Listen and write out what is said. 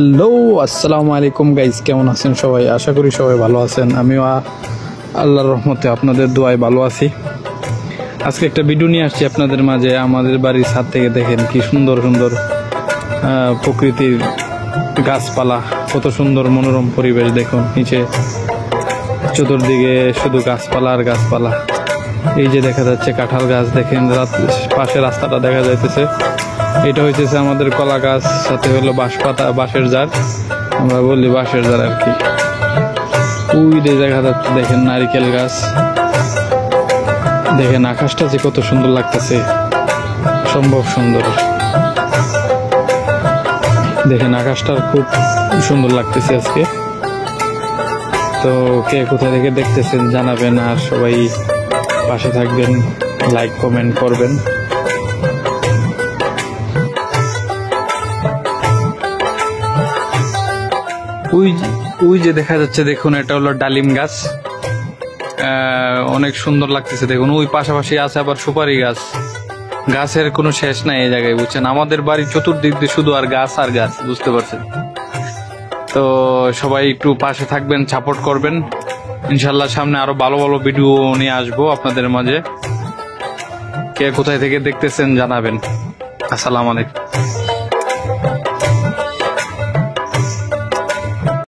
Hello, আসসালামু আলাইকুম guys, কেমন আছেন সবাই? আশা করি সবাই ভালো আছেন। আমিও আল্লাহর রহমতে আপনাদের দোয়ায় ভালো আছি। আজকে একটা ভিডিও নিয়ে আসছি আপনাদের মাঝে। আমাদের বাড়ির ছাদ থেকে দেখেন কি সুন্দর সুন্দর প্রকৃতির গাছপালা, কত সুন্দর মনোরম পরিবেশ। দেখুন নিচে চতুর্দিকে শুধু গাছপালা আর গাছপালা। এই যে দেখা যাচ্ছে কাঁঠাল গাছ, দেখেন পাশে রাস্তাটা দেখা যাইতেছে। এটা হইতেছে আমাদের কলা গাছ, সাথে হলো বাঁশের ঝাড়, আমরা বলি বাঁশের ঝাড় আর কি। ওই যে দেখা যাচ্ছে দেখেন নারিকেল গাছ। দেখেন আকাশটা যে কত সুন্দর লাগতেছে, সম্ভব সুন্দর। দেখেন আকাশটা খুব সুন্দর লাগতেছে আজকে। তো কে কোথা থেকে দেখতেছেন জানাবেন, আর সবাই পাশে থাকবেন, লাইক কমেন্ট করবেন। ওই যে দেখা যাচ্ছে দেখুন, এটা হলো ডালিম গাছ। অনেক সুন্দর লাগতেছে দেখুন। ওই পাশাপাশি আছে আবার সুপারি গাছ। গাছের কোনো শেষ নাই এই জায়গায়, বুঝছেন? আমাদের বাড়ির চতুর্দিক দিয়ে শুধু আর গাছ আর গাছ, বুঝতে পারছেন? তো সবাই একটু পাশে থাকবেন, সাপোর্ট করবেন। ইনশাল্লাহ সামনে আরো ভালো ভালো ভিডিও নিয়ে আসবো আপনাদের মাঝে। কে কোথায় থেকে দেখতেছেন জানাবেন। আসসালামু আলাইকুম।